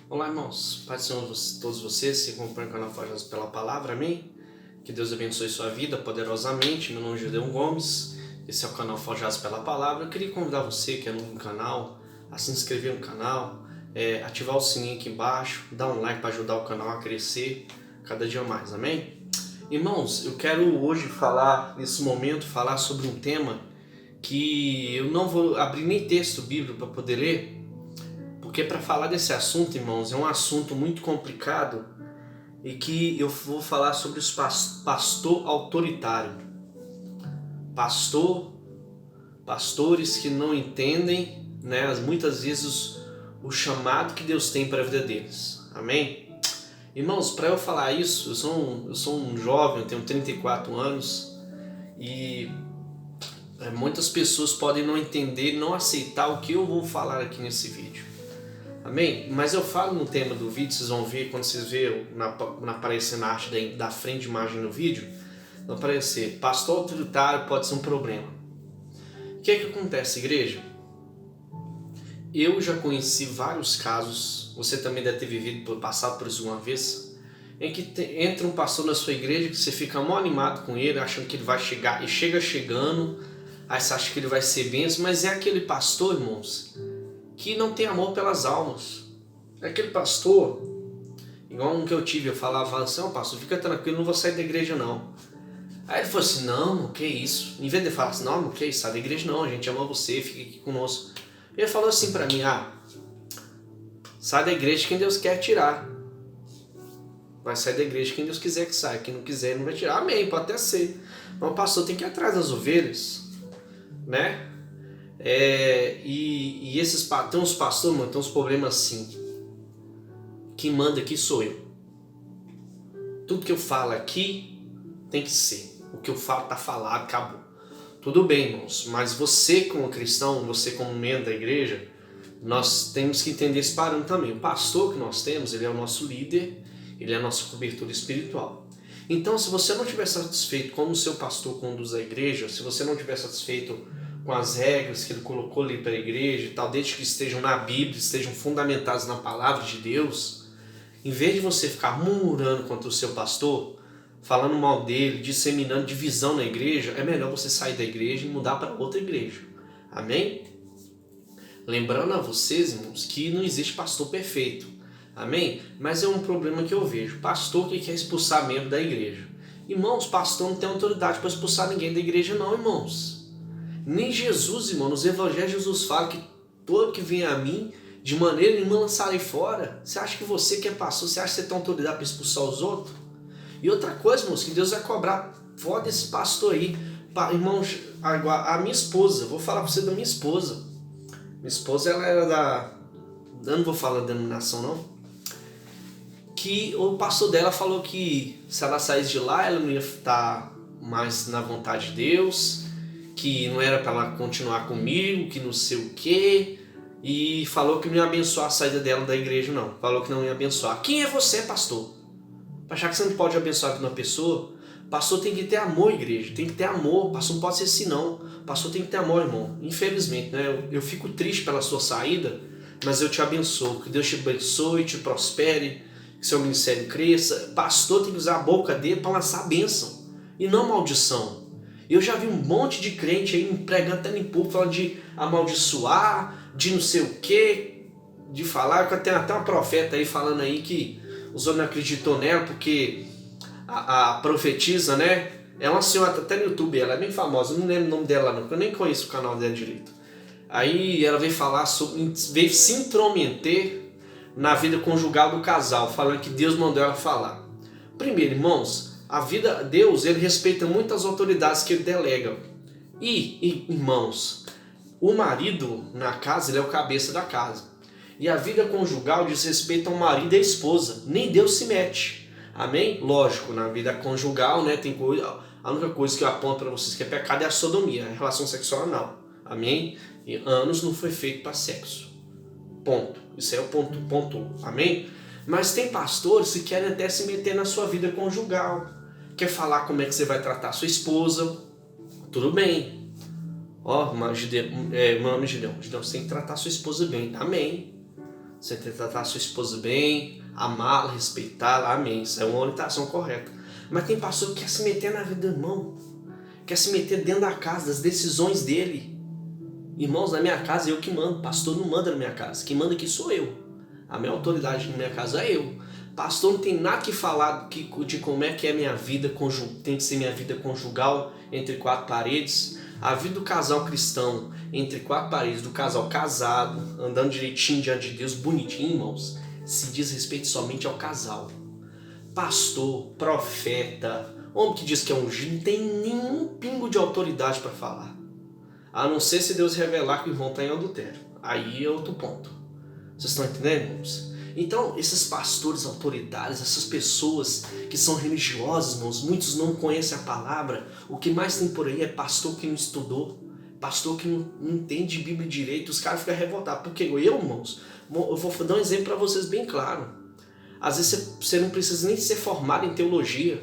Olá, irmãos. Paz do Senhor a todos vocês que acompanham o canal Forjados pela Palavra, amém? Que Deus abençoe sua vida poderosamente. Meu nome é Gideon Gomes, esse é o canal Forjados pela Palavra. Eu queria convidar você que é novo no canal a se inscrever no canal, ativar o sininho aqui embaixo, dar um like para ajudar o canal a crescer cada dia mais, amém? Irmãos, eu quero hoje nesse momento, falar sobre um tema que eu não vou abrir nem texto bíblico para poder ler, porque para falar desse assunto, irmãos, é um assunto muito complicado e que eu vou falar sobre os pastor autoritário. Pastores que não entendem, né, muitas vezes o chamado que Deus tem para a vida deles. Amém? Irmãos, para eu falar isso, eu sou um jovem, eu tenho 34 anos e muitas pessoas podem não entender, não aceitar o que eu vou falar aqui nesse vídeo. Amém? Mas eu falo no tema do vídeo, vocês vão ver, quando vocês verem aparecer na arte da frente de imagem no vídeo, vai aparecer, pastor autoritário pode ser um problema. O que é que acontece, igreja? Eu já conheci vários casos, você também deve ter passado por isso uma vez, em que entra um pastor na sua igreja que você fica mal animado com ele, achando que ele vai chegar, e chega chegando, aí você acha que ele vai ser bênção, mas é aquele pastor, irmãos, que não tem amor pelas almas. É aquele pastor, igual um que eu tive, eu falava assim, pastor, fica tranquilo, não vou sair da igreja não. Aí ele falou assim, não, que isso? Em vez de falar assim, não, que isso, sai da igreja não, a gente ama você, fica aqui conosco. Ele falou assim pra mim, sai da igreja quem Deus quer tirar. Vai sair da igreja quem Deus quiser que saia, quem não quiser não vai tirar. Amém, pode até ser. Mas o pastor tem que ir atrás das ovelhas, né? E tem uns pastores, mano, tem uns problemas assim. Quem manda aqui sou eu. Tudo que eu falo aqui tem que ser. O que eu falo tá falado, acabou. Tudo bem, irmãos, mas você como cristão, você como membro da igreja, nós temos que entender esse parâmetro também. O pastor que nós temos, ele é o nosso líder, ele é a nossa cobertura espiritual. Então, se você não estiver satisfeito como o seu pastor conduz a igreja, se você não estiver satisfeito com as regras que ele colocou ali para a igreja e tal, desde que estejam na Bíblia, estejam fundamentadas na palavra de Deus, em vez de você ficar murmurando contra o seu pastor, falando mal dele, disseminando divisão na igreja, é melhor você sair da igreja e mudar para outra igreja. Amém? Lembrando a vocês, irmãos, que não existe pastor perfeito. Amém? Mas é um problema que eu vejo. Pastor que quer expulsar membro da igreja. Irmãos, pastor não tem autoridade para expulsar ninguém da igreja não, irmãos. Nem Jesus, irmão, nos evangelhos Jesus fala que todo que vem a mim, de maneira nenhuma lançarei fora. Você acha que você que é pastor, você acha que você tem autoridade para expulsar os outros? E outra coisa, irmãos, que Deus vai cobrar fora desse pastor aí. Irmãos, a minha esposa, vou falar para você da minha esposa. Minha esposa, ela era eu não vou falar da denominação não, que o pastor dela falou que se ela saísse de lá, ela não ia estar mais na vontade de Deus, que não era para ela continuar comigo, que não sei o que, e falou que não ia abençoar a saída dela da igreja não, falou que não ia abençoar. Quem é você, pastor? Para achar que você não pode abençoar uma pessoa? Pastor tem que ter amor, igreja, tem que ter amor, pastor não pode ser assim não, pastor tem que ter amor, irmão. Infelizmente, né? Eu fico triste pela sua saída, mas eu te abençoo, que Deus te abençoe, te prospere, que seu ministério cresça. Pastor tem que usar a boca dele para lançar bênção e não maldição. Eu já vi um monte de crente aí pregando até no púlpito, falando de amaldiçoar, de não sei o que, de falar, tem até uma profeta aí falando aí que os homens não acreditou nela, porque a profetisa, né, é uma senhora, até no YouTube, ela é bem famosa, eu não lembro o nome dela não, porque eu nem conheço o canal dela direito. Aí ela veio veio se intrometer na vida conjugal do casal, falando que Deus mandou ela falar. Primeiro, irmãos, Deus, ele respeita muitas autoridades que ele delega. Irmãos, o marido na casa, ele é o cabeça da casa. E a vida conjugal diz respeito ao marido e à esposa. Nem Deus se mete. Amém? Lógico, na vida conjugal, né, tem coisa, a única coisa que eu aponto para vocês que é pecado é a sodomia, a relação sexual anal. Amém? E anos não foi feito para sexo. Ponto. Isso é o ponto. Amém? Mas tem pastores que querem até se meter na sua vida conjugal. Quer falar como é que você vai tratar a sua esposa. Tudo bem. Meu nome é Gideão. Gideão, você tem que tratar a sua esposa bem. Amém. Você tem que tratar a sua esposa bem, amá-la, respeitá-la, amém. Isso é uma orientação correta. Mas tem pastor que quer se meter na vida do irmão, quer se meter dentro da casa, das decisões dele. Irmãos, na minha casa eu que mando, pastor não manda na minha casa, quem manda aqui sou eu. A minha autoridade na minha casa é eu. Pastor não tem nada que falar de como é que é minha vida, tem que ser minha vida conjugal entre quatro paredes. A vida do casal cristão entre quatro paredes, do casal casado, andando direitinho diante de Deus, bonitinho, irmãos, se diz respeito somente ao casal. Pastor, profeta, homem que diz que é ungido, não tem nenhum pingo de autoridade para falar. A não ser se Deus revelar que o irmão está em adultério. Aí é outro ponto. Vocês estão entendendo, irmãos? Então, esses pastores autoritários, essas pessoas que são religiosas, irmãos, muitos não conhecem a palavra. O que mais tem por aí é pastor que não estudou, pastor que não entende Bíblia direito. Os caras ficam revoltados. Porque eu, irmãos, eu vou dar um exemplo para vocês bem claro. Às vezes você não precisa nem ser formado em teologia.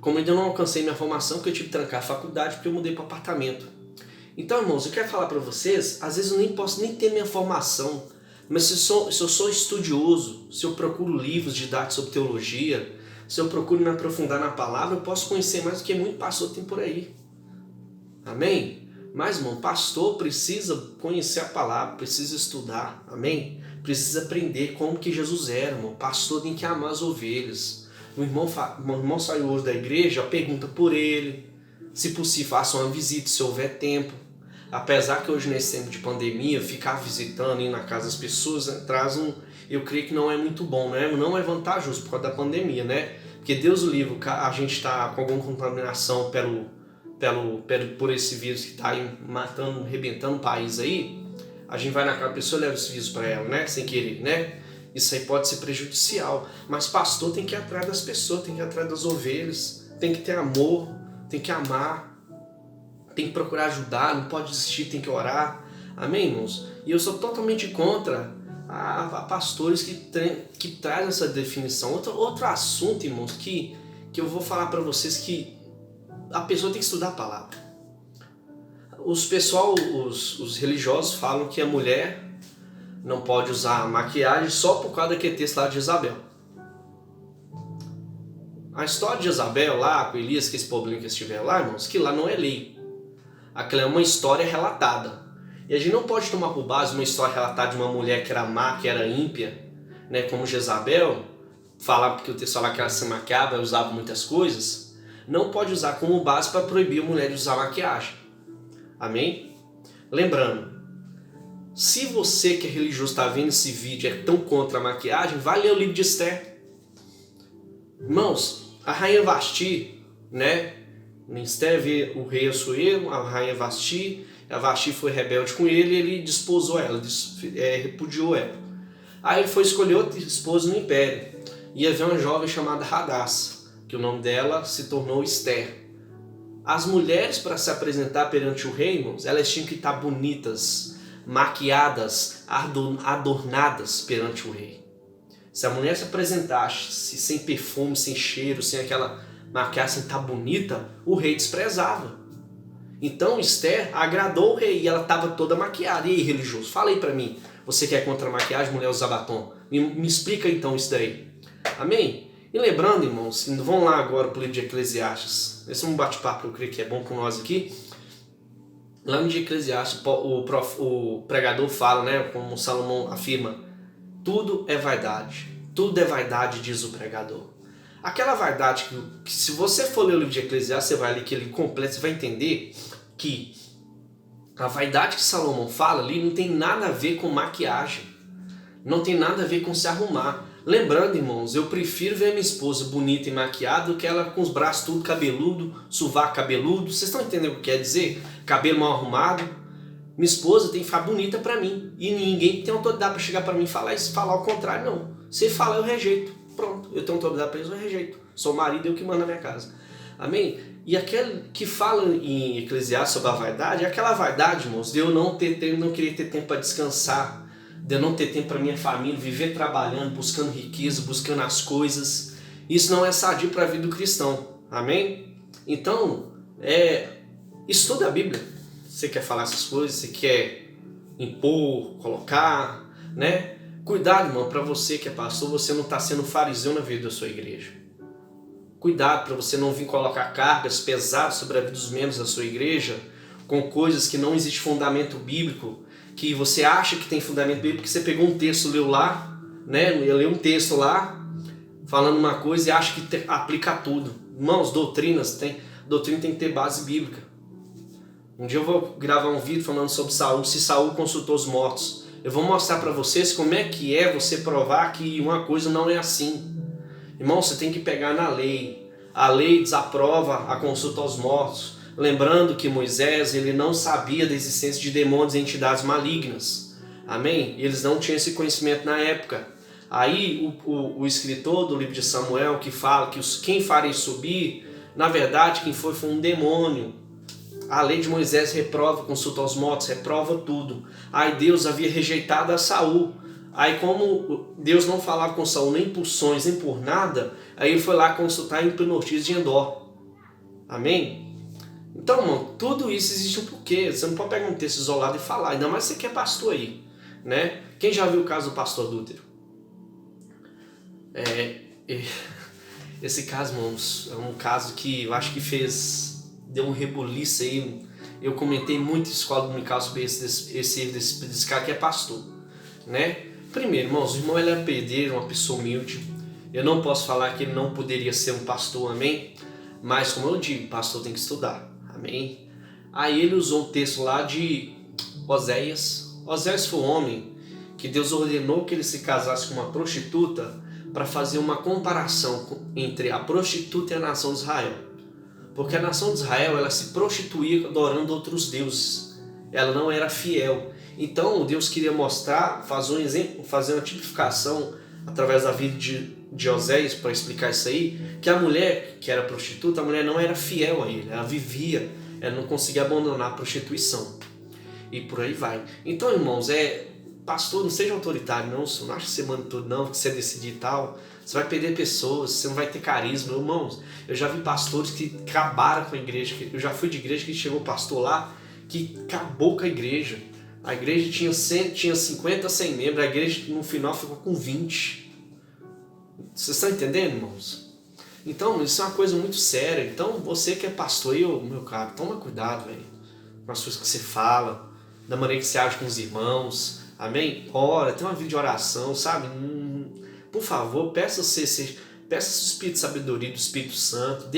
Como eu ainda não alcancei minha formação, porque eu tive que trancar a faculdade, porque eu mudei para apartamento. Então, irmãos, eu quero falar para vocês, às vezes eu nem posso nem ter minha formação, mas se eu sou estudioso, se eu procuro livros didáticos sobre teologia, se eu procuro me aprofundar na palavra, eu posso conhecer mais do que muito pastor tem por aí. Amém? Mas, irmão, pastor precisa conhecer a palavra, precisa estudar, amém? Precisa aprender como que Jesus era, irmão. Pastor tem que amar as ovelhas. O irmão saiu hoje da igreja, pergunta por ele, se possível, faça uma visita se houver tempo. Apesar que hoje nesse tempo de pandemia, ficar visitando, ir na casa das pessoas, eu creio que não é muito bom, né? Não é vantajoso por causa da pandemia, né? Porque Deus o livre, a gente está com alguma contaminação por esse vírus que está matando, arrebentando o país aí, a gente vai na casa da pessoa e leva esse vírus para ela, né? Sem querer, né? Isso aí pode ser prejudicial. Mas pastor tem que ir atrás das pessoas, tem que ir atrás das ovelhas, tem que ter amor, tem que amar, tem que procurar ajudar, não pode desistir, tem que orar. Amém, irmãos? E eu sou totalmente contra a pastores que trazem essa definição. Outro assunto, irmãos, que eu vou falar para vocês, que a pessoa tem que estudar a palavra. Os religiosos falam que a mulher não pode usar maquiagem só por causa daquele texto lá de Isabel. A história de Isabel lá, com Elias, que esse problema que estiver lá, irmãos, que lá não é lei. Aquela é uma história relatada. E a gente não pode tomar por base uma história relatada de uma mulher que era má, que era ímpia, né, como Jezabel, falar porque o texto fala que ela se maquiava, usava muitas coisas, não pode usar como base para proibir a mulher de usar maquiagem. Amém? Lembrando, se você que é religioso está vendo esse vídeo e é tão contra a maquiagem, vai ler o livro de Esther. Irmãos, a rainha Vasti, né? Em Esther vê o rei Assuero, a rainha Vasti, a Vasti foi rebelde com ele e ele desposou ela, repudiou ela. Aí ele foi escolher outra esposa no império. Ia ver uma jovem chamada Hadassah, que o nome dela se tornou Esther. As mulheres, para se apresentar perante o rei, irmãos, elas tinham que estar bonitas, maquiadas, adornadas perante o rei. Se a mulher se apresentasse sem perfume, sem cheiro, sem aquela maquiagem, sem estar bonita, o rei desprezava. Então Esther agradou o rei e ela estava toda maquiada. E aí, religioso, fala aí para mim, você que é contra a maquiagem, mulher usa batom, me explica então isso daí. Amém? E lembrando, irmãos, vamos lá agora para o livro de Eclesiastes. Esse é um bate-papo que eu creio que é bom para nós aqui. Lá no livro de Eclesiastes, o pregador fala, né, como Salomão afirma, tudo é vaidade, diz o pregador. Aquela vaidade que se você for ler o livro de Eclesiastes, você vai ler que ele completo, você vai entender que a vaidade que Salomão fala ali não tem nada a ver com maquiagem, não tem nada a ver com se arrumar. Lembrando, irmãos, eu prefiro ver minha esposa bonita e maquiada do que ela com os braços tudo cabeludo, sovaco cabeludo. Vocês estão entendendo o que quer dizer? Cabelo mal arrumado. Minha esposa tem que ficar bonita pra mim. E ninguém tem autoridade pra chegar pra mim e falar isso, falar o contrário, não. Se falar, eu rejeito. Pronto, eu tenho autoridade pra isso, eu rejeito. Sou o marido, eu que mando na minha casa. Amém? E aquele que fala em Eclesiastes sobre a vaidade, é aquela vaidade, irmãos, de eu não querer ter tempo para descansar, de eu não ter tempo para minha família, viver trabalhando, buscando riqueza, buscando as coisas. Isso não é sadio para a vida do cristão. Amém? Então, estuda a Bíblia. Você quer falar essas coisas, você quer impor, colocar, né? Cuidado, irmão, para você que é pastor, você não está sendo fariseu na vida da sua igreja. Cuidado para você não vir colocar cargas pesadas sobre a vida dos membros da sua igreja com coisas que não existe fundamento bíblico, que você acha que tem fundamento bíblico, porque você pegou um texto, leu lá, né? Leu um texto lá, falando uma coisa e acha que aplica a tudo. Irmãos, doutrina tem que ter base bíblica. Um dia eu vou gravar um vídeo falando sobre Saul, se Saul consultou os mortos. Eu vou mostrar para vocês como é que você provar que uma coisa não é assim. Irmão, você tem que pegar na lei. A lei desaprova a consulta aos mortos. Lembrando que Moisés, ele não sabia da existência de demônios e entidades malignas. Amém? Eles não tinham esse conhecimento na época. Aí o escritor do livro de Samuel que fala que quem farei subir, na verdade quem foi um demônio. A lei de Moisés reprova consulta aos mortos, reprova tudo. Aí Deus havia rejeitado a Saul. Aí como Deus não falava com Saul nem por sonhos, nem por nada, aí ele foi lá consultar em Pinortis de Endor. Amém? Então, irmão, tudo isso existe um porquê. Você não pode pegar um texto isolado e falar, ainda mais você que é pastor aí, né? Quem já viu o caso do pastor Lútero? Esse caso, irmãos, é um caso que eu acho que deu um rebuliço aí. Eu comentei muito em escola dominical sobre esse cara que é pastor, né? Primeiro, irmãos, o irmão ele é pedreiro, uma pessoa humilde. Eu não posso falar que ele não poderia ser um pastor, amém? Mas como eu digo, pastor tem que estudar, amém? Aí ele usou um texto lá de Oséias. Oséias foi um homem que Deus ordenou que ele se casasse com uma prostituta para fazer uma comparação entre a prostituta e a nação de Israel. Porque a nação de Israel ela se prostituía adorando outros deuses. Ela não era fiel. Então Deus queria mostrar, fazer um exemplo, fazer uma tipificação através da vida de Oséias para explicar isso aí, que a mulher que era prostituta, a mulher não era fiel a ele, ela vivia, ela não conseguia abandonar a prostituição. E por aí vai. Então, irmãos, pastor, não seja autoritário, não acha que você manda tudo, não, que você decidir e tal. Você vai perder pessoas, você não vai ter carisma. Irmãos, eu já vi pastores que acabaram com a igreja, eu já fui de igreja que chegou pastor lá, que acabou com a igreja. A igreja tinha 50, 100 membros, a igreja no final ficou com 20. Vocês estão entendendo, irmãos? Então, isso é uma coisa muito séria. Então, você que é pastor, meu caro, toma cuidado, velho, com as coisas que você fala, da maneira que você age com os irmãos, amém? Ora, tem uma vida de oração, sabe? Por favor, peça o Espírito de Sabedoria do Espírito Santo,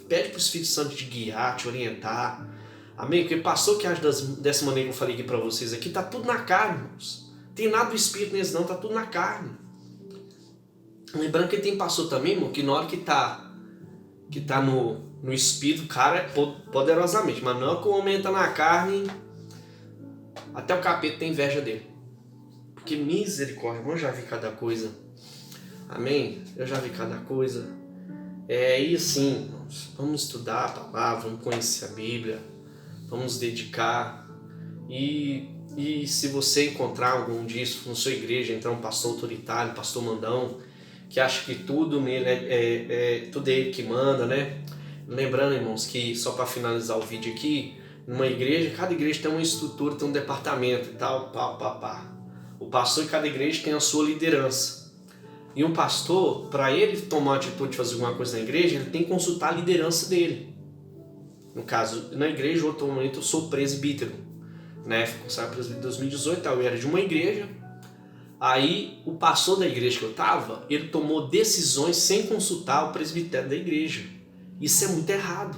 pede para o Espírito Santo te guiar, te orientar. Amém? Porque pastor que age dessa maneira que eu falei aqui para vocês aqui, tá tudo na carne, irmãos. Tem nada do Espírito nesse não, tá tudo na carne. Lembrando que tem pastor também, irmão, que na hora que tá no Espírito, o cara é poderosamente, mas não é que o homem entra na carne, até o capeta tem inveja dele. Porque misericórdia, irmão, eu já vi cada coisa. Amém? Eu já vi cada coisa. E assim, irmãos, vamos estudar a palavra, vamos conhecer a Bíblia, vamos nos dedicar. E se você encontrar algum disso na sua igreja, entrar um pastor autoritário, pastor mandão, que acha que tudo nele tudo é ele que manda, né? Lembrando, irmãos, que só para finalizar o vídeo aqui, numa igreja, cada igreja tem uma estrutura, tem um departamento e tal, O pastor de cada igreja tem a sua liderança. E um pastor, para ele tomar a atitude de fazer alguma coisa na igreja, ele tem que consultar a liderança dele. No caso, na igreja, outro momento, eu sou presbítero, né? Fui consagrado presbítero em 2018, eu era de uma igreja. Aí, o pastor da igreja que eu estava, ele tomou decisões sem consultar o presbitério da igreja. Isso é muito errado.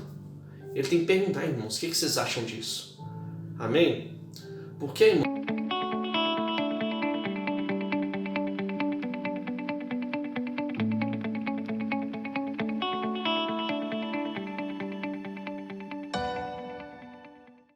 Ele tem que perguntar, irmãos, o que vocês acham disso? Amém? Porque, irmãos,